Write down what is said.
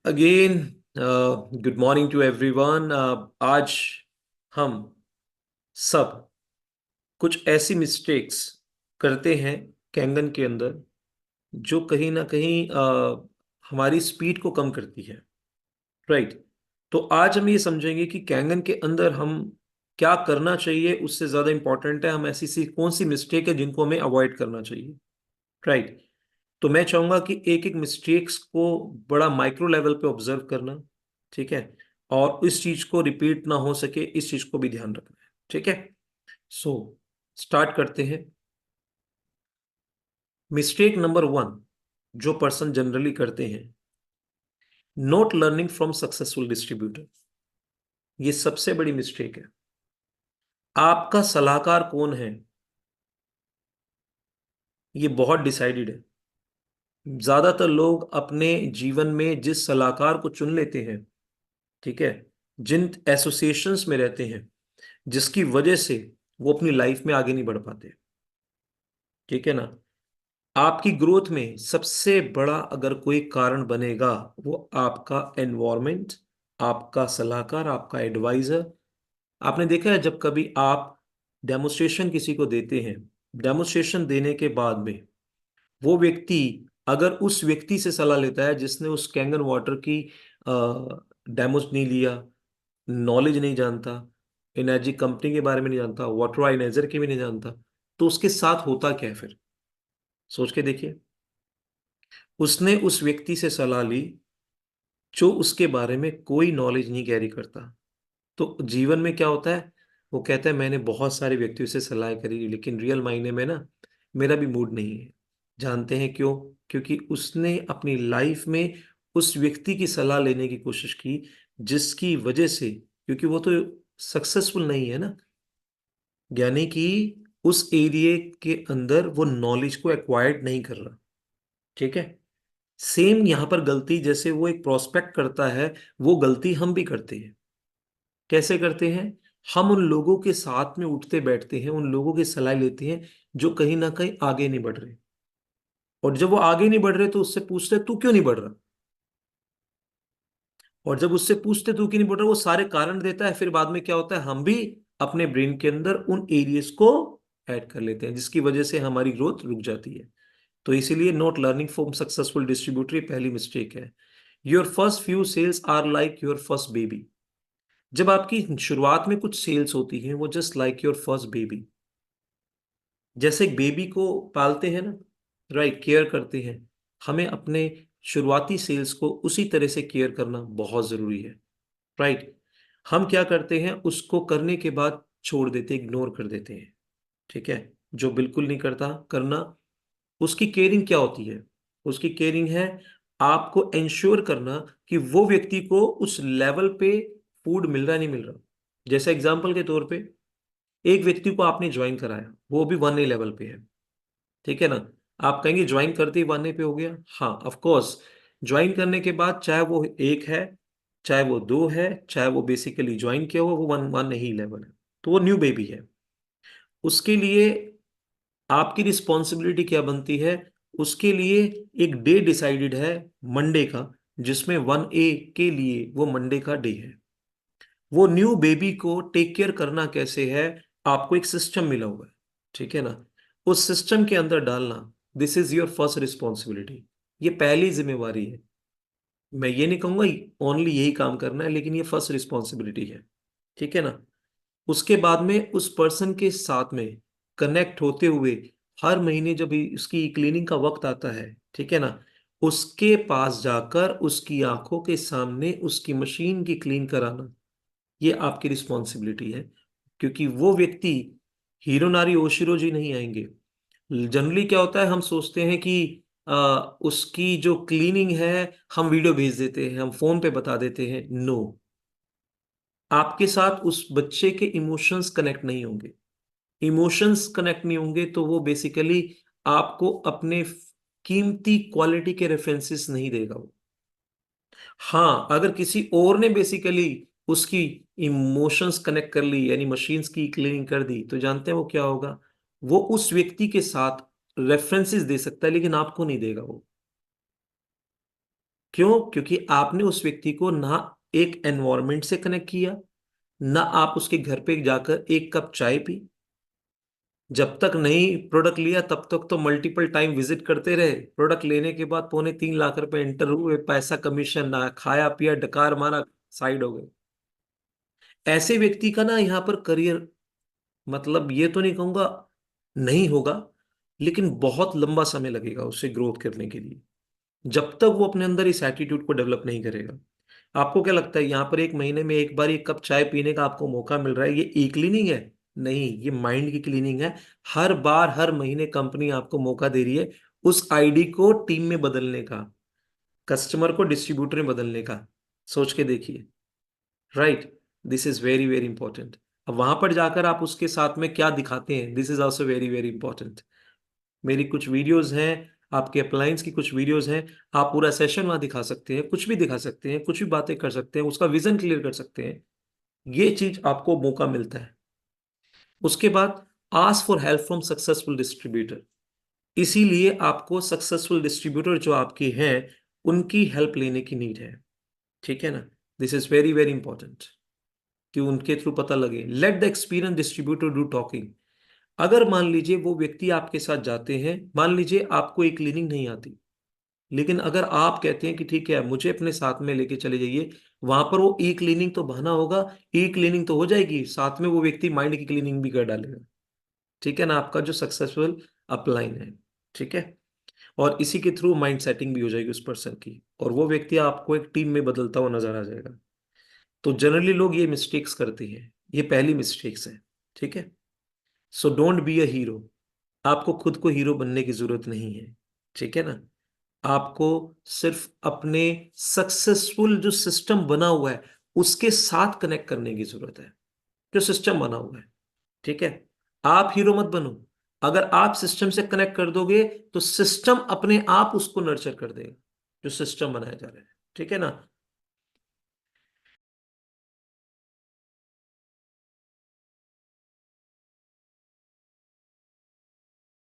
Again good morning to everyone. आज हम सब कुछ ऐसी मिस्टेक्स करते हैं कैंगन के अंदर जो कहीं ना कहीं हमारी स्पीड को कम करती है। राइट। तो आज हम ये समझेंगे कि कैंगन के अंदर हम क्या करना चाहिए। उससे ज़्यादा इंपॉर्टेंट है हम ऐसी सी कौन सी मिस्टेक है जिनको हमें अवॉइड करना चाहिए। राइट। तो मैं चाहूंगा कि एक एक मिस्टेक्स को बड़ा माइक्रो लेवल पे ऑब्जर्व करना। ठीक है। और इस चीज को रिपीट ना हो सके इस चीज को भी ध्यान रखना है। ठीक है। सो स्टार्ट करते हैं। मिस्टेक नंबर वन जो पर्सन जनरली करते हैं, not learning from successful distributor. ये सबसे बड़ी मिस्टेक है। आपका सलाहकार कौन है ये बहुत डिसाइडेड है। ज्यादातर लोग अपने जीवन में जिस सलाहकार को चुन लेते हैं, ठीक है, जिन एसोसिएशंस में रहते हैं, जिसकी वजह से वो अपनी लाइफ में आगे नहीं बढ़ पाते। ठीक है ना। आपकी ग्रोथ में सबसे बड़ा अगर कोई कारण बनेगा वो आपका एनवायरनमेंट, आपका सलाहकार, आपका एडवाइजर। आपने देखा है जब कभी आप डेमोस्ट्रेशन किसी को देते हैं, डेमोस्ट्रेशन देने के बाद में वो व्यक्ति अगर उस व्यक्ति से सलाह लेता है जिसने उस कैंगन वाटर की डेमो नहीं लिया, नॉलेज नहीं जानता, एनर्जी कंपनी के बारे में नहीं जानता, वाटर आयनाइजर के भी नहीं जानता, तो उसके साथ होता क्या है फिर? सोच के देखिए। उसने उस व्यक्ति से सलाह ली जो उसके बारे में कोई नॉलेज नहीं कैरी करता। तो जीवन में क्या होता है, वो कहता है मैंने बहुत सारे व्यक्तियों से सलाह करी लेकिन रियल मायने में ना मेरा भी मूड नहीं है। जानते हैं क्यों? क्योंकि उसने अपनी लाइफ में उस व्यक्ति की सलाह लेने की कोशिश की जिसकी वजह से, क्योंकि वो तो सक्सेसफुल नहीं है ना, यानी कि उस एरिया के अंदर वो नॉलेज को एक्वायर्ड नहीं कर रहा। ठीक है। सेम यहां पर गलती जैसे वो एक प्रोस्पेक्ट करता है, वो गलती हम भी करते हैं। कैसे करते हैं? हम उन लोगों के साथ में उठते बैठते हैं, उन लोगों की सलाह लेते हैं जो कहीं ना कहीं आगे नहीं बढ़ रहे। और जब वो आगे नहीं बढ़ रहे तो उससे पूछते तू क्यों नहीं बढ़ रहा। और जब उससे पूछते तू क्यों नहीं बढ़ रहा, वो सारे कारण देता है। फिर बाद में क्या होता है, हम भी अपने ब्रेन के अंदर उन एरियाज को ऐड कर लेते हैं जिसकी वजह से हमारी ग्रोथ रुक जाती है। तो इसीलिए not learning from successful distributor पहली मिस्टेक है। Your first few sales are like your first baby. जब आपकी शुरुआत में कुछ सेल्स होती हैं वो just like your first baby. जैसे एक बेबी को पालते हैं ना, राइट, केयर करते हैं, हमें अपने शुरुआती सेल्स को उसी तरह से केयर करना बहुत जरूरी है। राइट। हम क्या करते हैं, उसको करने के बाद छोड़ देते, इग्नोर कर देते हैं। ठीक है। जो बिल्कुल नहीं करता करना। उसकी केयरिंग क्या होती है? उसकी केयरिंग है आपको इंश्योर करना कि वो व्यक्ति को उस लेवल पे फूड मिल रहा है नहीं मिल रहा। जैसे एग्जांपल के तौर पे एक व्यक्ति को आपने ज्वाइन कराया, वो भी 1A लेवल पे है। ठीक है ना। आप कहेंगे ज्वाइन करते ही 1A पे हो गया। हाँ, ऑफ कोर्स। ज्वाइन करने के बाद चाहे वो एक है, चाहे वो दो है, चाहे वो बेसिकली ज्वाइन किया हुआ, वो वन वन ही लेवल है, तो वो न्यू बेबी है। उसके लिए आपकी रिस्पॉन्सिबिलिटी क्या बनती है? उसके लिए एक डे डिसाइडेड है, मंडे का, जिसमें 1A के लिए वो मंडे का डे है। वो न्यू बेबी को टेक केयर करना कैसे है, आपको एक सिस्टम मिला हुआ है। ठीक है ना। उस सिस्टम के अंदर डालना, this is your first responsibility. ये पहली जिम्मेवारी है। मैं ये नहीं कहूंगा ओनली यही काम करना है, लेकिन ये फर्स्ट रिस्पॉन्सिबिलिटी है। ठीक है ना। उसके बाद में उस पर्सन के साथ में कनेक्ट होते हुए हर महीने जब उसकी क्लीनिंग का वक्त आता है, ठीक है ना, उसके पास जाकर उसकी आंखों के सामने उसकी मशीन की क्लीन कराना, ये आपकी रिस्पॉन्सिबिलिटी है। क्योंकि वो व्यक्ति हीरोनारी ओशिरो जी नहीं आएंगे। जनरली क्या होता है, हम सोचते हैं कि उसकी जो क्लीनिंग है हम वीडियो भेज देते हैं, हम फोन पे बता देते हैं। नो, आपके साथ उस बच्चे के इमोशंस कनेक्ट नहीं होंगे। इमोशंस कनेक्ट नहीं होंगे तो वो बेसिकली आपको अपने कीमती क्वालिटी के रेफरेंसेस नहीं देगा वो। हाँ, अगर किसी और ने बेसिकली उसकी इमोशंस कनेक्ट कर ली, यानी मशीन्स की क्लीनिंग कर दी, तो जानते हैं वो क्या होगा? वो उस व्यक्ति के साथ रेफरेंसेस दे सकता है लेकिन आपको नहीं देगा वो। क्यों? क्योंकि आपने उस व्यक्ति को ना एक एनवायरनमेंट से कनेक्ट किया, ना आप उसके घर पे जाकर एक कप चाय पी। जब तक नहीं प्रोडक्ट लिया तब तक तो मल्टीपल टाइम विजिट करते रहे, प्रोडक्ट लेने के बाद 3.5 लाख रुपए एंटर हुए, पैसा कमीशन ना, खाया पिया डकार मारा, साइड हो गए। ऐसे व्यक्ति का ना यहाँ पर करियर, मतलब ये तो नहीं कहूंगा नहीं होगा, लेकिन बहुत लंबा समय लगेगा उसे ग्रोथ करने के लिए, जब तक वो अपने अंदर इस एटीट्यूड को डेवलप नहीं करेगा। आपको क्या लगता है यहाँ पर एक महीने में एक बार एक कप चाय पीने का आपको मौका मिल रहा है, ये ई क्लीनिंग है? नहीं, ये माइंड की क्लीनिंग है। हर बार हर महीने कंपनी आपको मौका दे रही है उस आईडी को टीम में बदलने का, कस्टमर को डिस्ट्रीब्यूटर में बदलने का। सोच के देखिए। Right. This is very very important. अब वहां पर जाकर आप उसके साथ में क्या दिखाते हैं, this is also very very important. मेरी कुछ वीडियोस हैं, आपके अप्लायंस की कुछ वीडियोस हैं, आप पूरा सेशन वहां दिखा सकते हैं, कुछ भी दिखा सकते हैं, कुछ भी बातें कर सकते हैं, उसका विजन क्लियर कर सकते हैं। ये चीज आपको मौका मिलता है। उसके बाद ask for help from successful distributor. इसीलिए आपको सक्सेसफुल डिस्ट्रीब्यूटर जो आपके हैं उनकी हेल्प लेने की नीड है। ठीक है ना? This is very very important कि उनके थ्रू पता लगे। Let the experience distributor do talking. अगर मान लीजिए वो व्यक्ति आपके साथ जाते हैं, मान लीजिए आपको एक क्लीनिंग नहीं आती, लेकिन अगर आप कहते हैं कि ठीक है मुझे अपने साथ में लेके चले जाइए, वहां पर वो ई क्लीनिंग तो बहाना होगा, ई क्लीनिंग तो हो जाएगी, साथ में वो व्यक्ति माइंड की क्लीनिंग भी कर डालेगा। ठीक है ना? आपका जो सक्सेसफुल अपलाइन है। ठीक है। और इसी के थ्रू माइंड सेटिंग भी हो जाएगी उस पर्सन की, और वो व्यक्ति आपको एक टीम में बदलता हुआ नजर आ जाएगा। तो जनरली लोग ये मिस्टेक्स करते हैं, ये पहली मिस्टेक्स है। ठीक है। So don't be a hero. आपको खुद को हीरो बनने की जरूरत नहीं है। ठीक है ना? आपको सिर्फ अपने सक्सेसफुल जो सिस्टम बना हुआ है उसके साथ कनेक्ट करने की जरूरत है, जो सिस्टम बना हुआ है। ठीक है। आप हीरो मत बनो। अगर आप सिस्टम से कनेक्ट कर दोगे तो सिस्टम अपने आप उसको नर्चर कर देगा, जो सिस्टम बनाया जा रहा है। ठीक है ना?